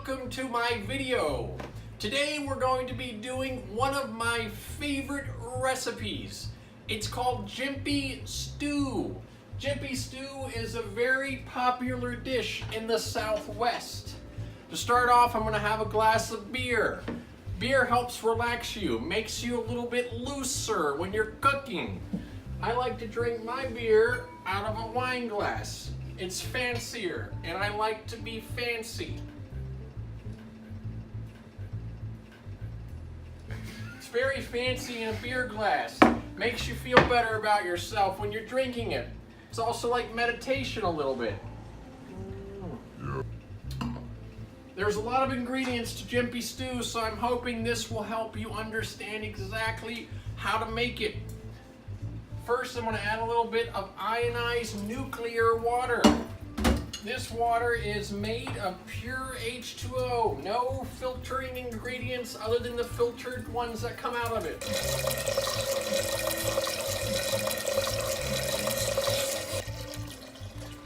welcome to my video. Today we're going to be doing one of my favorite recipes. It's called Gympie Stew. Gympie Stew is a very popular dish in the Southwest. To start off, I'm going to have a glass of beer. Beer helps relax you, makes you a little bit looser when you're cooking. I like to drink my beer out of a wine glass. It's fancier, and I like to be fancy. It's very fancy in a beer glass. Makes you feel better about yourself when you're drinking it. It's also like meditation a little bit. There's a lot of ingredients to Gympie Stew, so I'm hoping this will help you understand exactly how to make it. First, I'm going to add a little bit of ionized nuclear water. This water is made of pure H2O. No filtering ingredients other than the filtered ones that come out of it.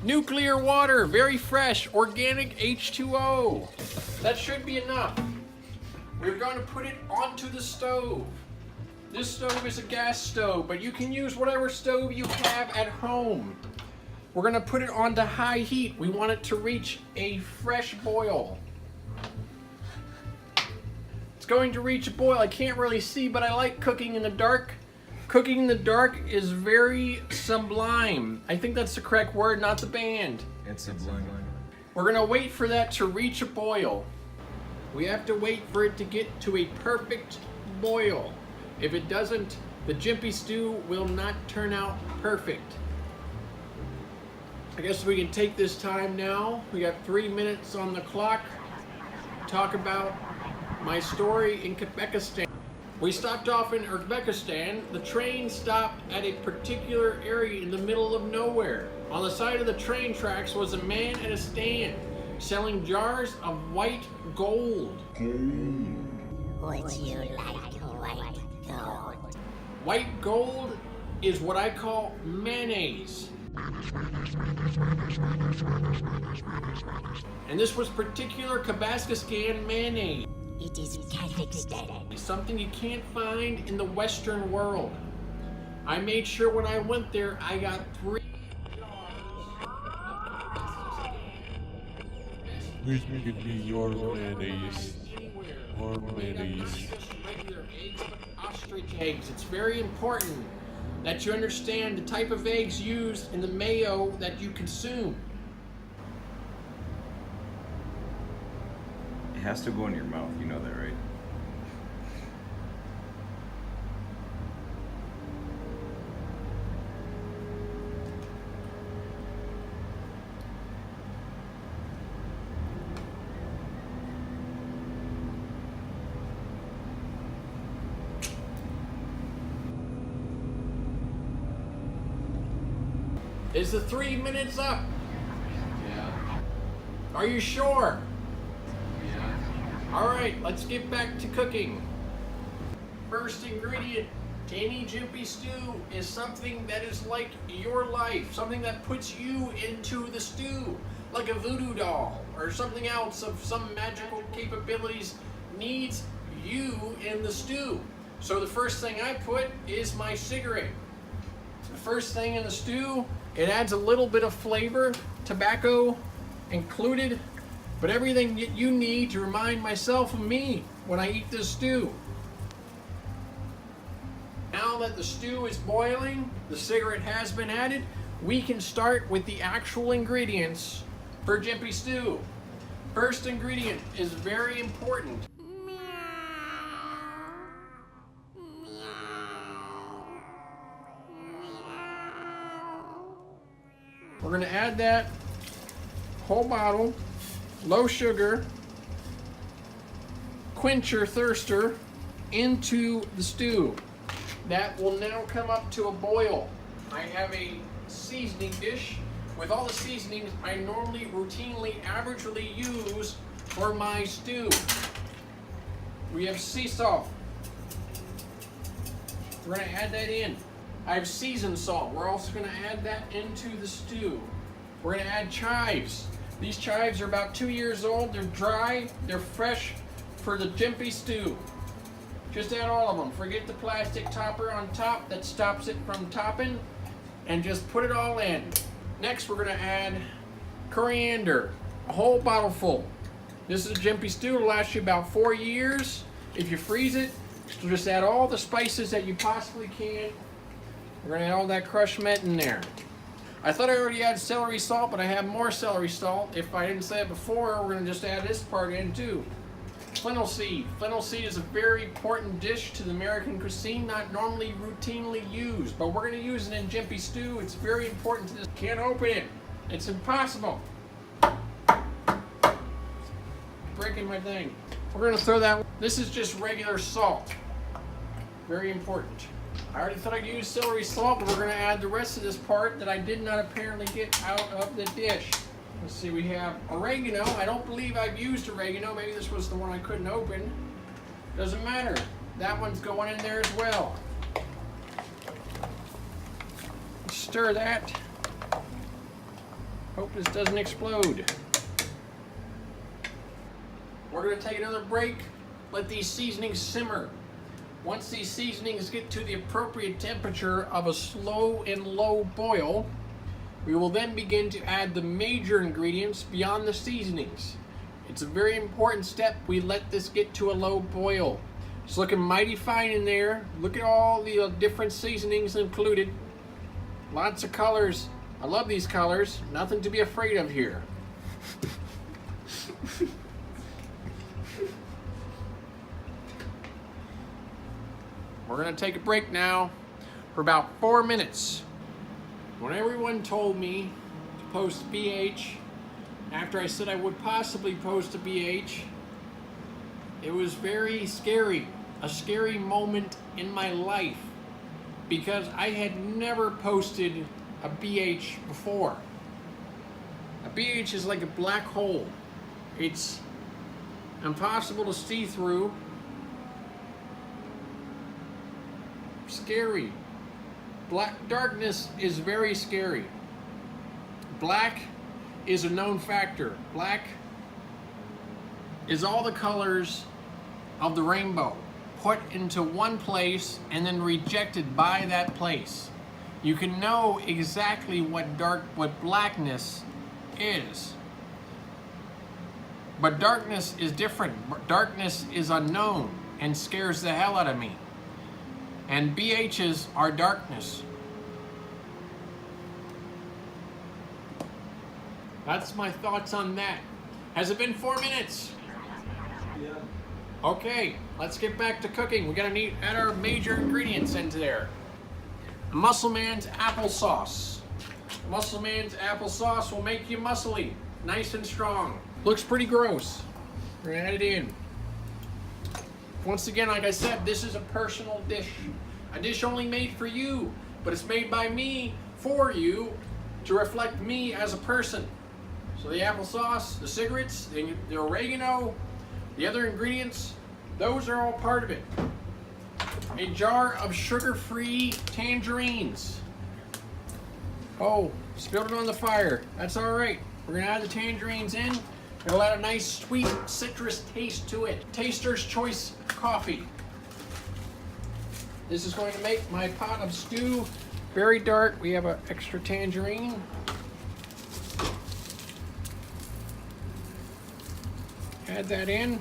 Nuclear water, very fresh, organic H2O. That should be enough. We're going to put it onto the stove. This stove is a gas stove, but you can use whatever stove you have at home. We're going to put it onto high heat. We want it to reach a fresh boil. It's going to reach a boil. I can't really see, but I like cooking in the dark. Cooking in the dark is very sublime. I think that's the correct word, not the band. It's sublime. We're going to wait for that to reach a boil. We have to wait for it to get to a perfect boil. If it doesn't, the Gympie Stew will not turn out perfect. I guess we can take this time now. We got 3 minutes on the clock to talk about my story in Uzbekistan. We stopped off in Uzbekistan. The train stopped at a particular area in the middle of nowhere. On the side of the train tracks was a man at a stand selling jars of white gold. Would you like white gold? White gold is what I call mayonnaise. And this was particular Uzbekistan mayonnaise. It is Kazakhstan. It's something you can't find in the Western world. I made sure when I went there, I got 3 Please give me your mayonnaise. Or mayonnaise. Regular eggs, but ostrich eggs. It's very important that you understand the type of eggs used in the mayo that you consume. It has to go in your mouth, you know that, right? Is the 3 minutes up? Yeah. Are you sure? Yeah. All right, let's get back to cooking. First ingredient to any Gympie Stew is something that is like your life, something that puts you into the stew, like a voodoo doll or something else of some magical capabilities needs you in the stew. So the first thing I put is my cigarette. The first thing in the stew, it adds a little bit of flavor, tobacco included, but everything that you need to remind myself of me when I eat this stew. Now that the stew is boiling, the cigarette has been added, we can start with the actual ingredients for Gympie Stew. First ingredient is very important. We're going to add that whole bottle, low sugar, quencher thirster into the stew. That will now come up to a boil. I have a seasoning dish with all the seasonings I normally routinely averagely use for my stew. We have sea salt. We're going to add that in. I have seasoned salt. We're also going to add that into the stew. We're going to add chives. These chives are about 2 years old. They're dry. They're fresh for the Jimpy stew. Just add all of them. Forget the plastic topper on top that stops it from topping, and just put it all in. Next, we're gonna add coriander, a whole bottle full. This is a Jimpy stew. It'll last you about 4 years. If you freeze it, just add all the spices that you possibly can. We're gonna add all that crushed mint in there. I thought I already had celery salt, but I have more celery salt. If I didn't say it before, we're gonna just add this part in too. Fennel seed. Fennel seed is a very important dish to the American cuisine, not normally routinely used, but we're gonna use it in Jimpy stew. It's very important to this. Can't open it. It's impossible. Breaking my thing. We're gonna throw that. This is just regular salt. Very important. I already thought I'd use celery salt, but we're gonna add the rest of this part that I did not apparently get out of the dish. Let's see, we have oregano. I don't believe I've used oregano. Maybe this was the one I couldn't open. Doesn't matter. That one's going in there as well. Stir that. Hope this doesn't explode. We're gonna take another break. Let these seasonings simmer. Once these seasonings get to the appropriate temperature of a slow and low boil, we will then begin to add the major ingredients beyond the seasonings. It's a very important step. We let this get to a low boil. It's looking mighty fine in there. Look at all the different seasonings included. Lots of colors. I love these colors. Nothing to be afraid of here. We're gonna take a break now for about 4 minutes. When everyone told me to post BH, after I said I would possibly post a BH, it was very scary, a scary moment in my life, because I had never posted a BH before. A BH is like a black hole. It's impossible to see through. Scary. Darkness is very scary. Black is a known factor. Black is all the colors of the rainbow put into one place and then rejected by that place. You can know exactly what blackness is. But darkness is different. Darkness is unknown and scares the hell out of me. And BHs are darkness. That's my thoughts on that. Has it been 4 minutes? Yeah. Okay, let's get back to cooking. We gotta add our major ingredients into there. Muscleman's applesauce. Muscleman's applesauce will make you muscly, nice and strong. Looks pretty gross. We're gonna add it in. Once again, like I said, this is a personal dish. A dish only made for you, but it's made by me for you to reflect me as a person. So the applesauce, the cigarettes, the oregano, the other ingredients, those are all part of it. A jar of sugar-free tangerines. Oh, spilled it on the fire. That's all right. We're gonna add the tangerines in. It'll add a nice sweet citrus taste to it. Taster's Choice coffee. This is going to make my pot of stew very dark. We have an extra tangerine. Add that in.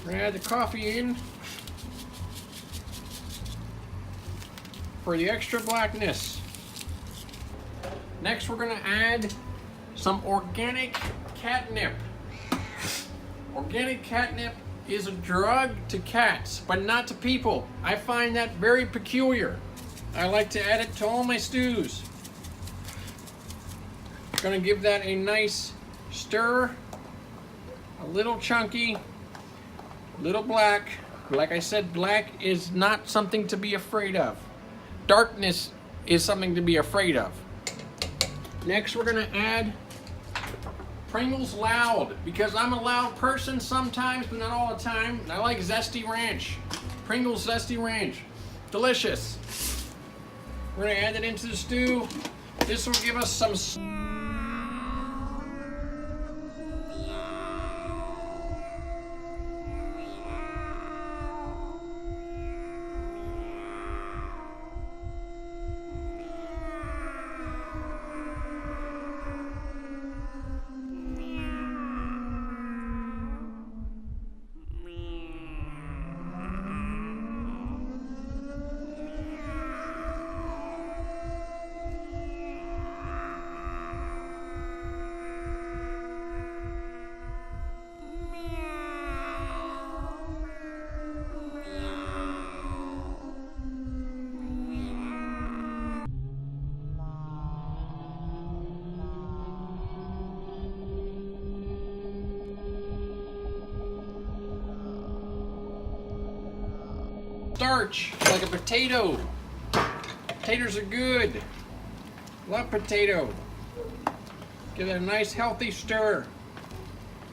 We're gonna add the coffee in for the extra blackness. Next, we're gonna add some organic catnip. Organic catnip is a drug to cats, but not to people. I find that very peculiar. I like to add it to all my stews. Gonna give that a nice stir. A little chunky, a little black. Like I said, black is not something to be afraid of. Darkness is something to be afraid of. Next, we're gonna add Pringles Loud, because I'm a loud person sometimes, but not all the time. I like Zesty Ranch. Pringles Zesty Ranch. Delicious. We're gonna add it into the stew. This will give us some starch, like a potato. Potatoes are good. Love potato. Give it a nice healthy stir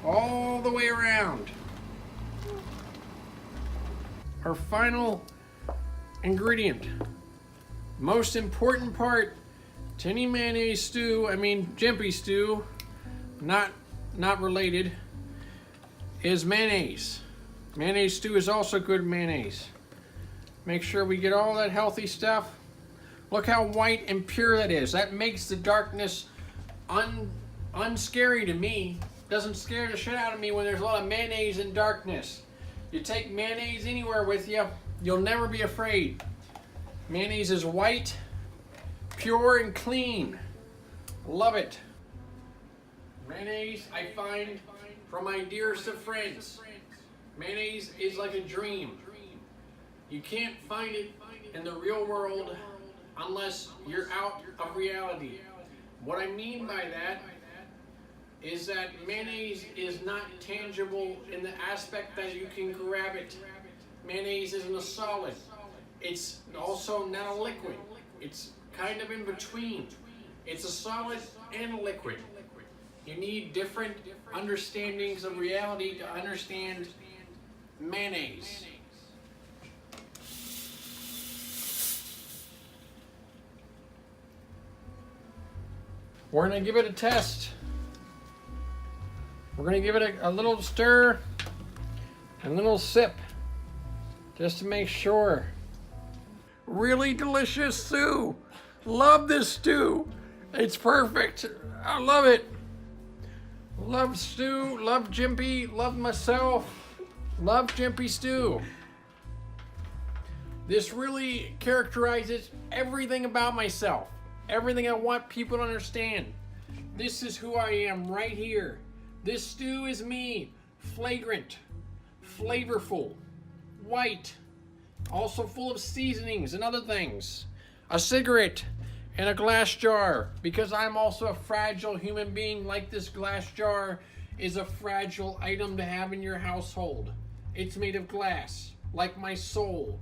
all the way around. Our final ingredient, most important part to any mayonnaise stew, Jimpy stew, not related, is mayonnaise. Mayonnaise stew is also good mayonnaise. Make sure we get all that healthy stuff. Look how white and pure that is. That makes the darkness unscary to me. Doesn't scare the shit out of me when there's a lot of mayonnaise and darkness. You take mayonnaise anywhere with you, you'll never be afraid. Mayonnaise is white, pure and clean. Love it. Mayonnaise, I find, from my dearest of friends, mayonnaise is like a dream. You can't find it in the real world unless you're out of reality. What I mean by that is that mayonnaise is not tangible in the aspect that you can grab it. Mayonnaise isn't a solid. It's also not a liquid. It's kind of in between. It's a solid and a liquid. You need different understandings of reality to understand mayonnaise. We're gonna give it a test. We're gonna give it a little stir, a little sip, just to make sure. Really delicious stew. Love this stew. It's perfect. I love it. Love stew, love Jimpy, love myself, love Jimpy stew. This really characterizes everything about myself. Everything I want people to understand. This is who I am right here. This stew is me. Flagrant, flavorful, white, also full of seasonings and other things. A cigarette and a glass jar, because I'm also a fragile human being. Like this glass jar is a fragile item to have in your household. It's made of glass, like my soul.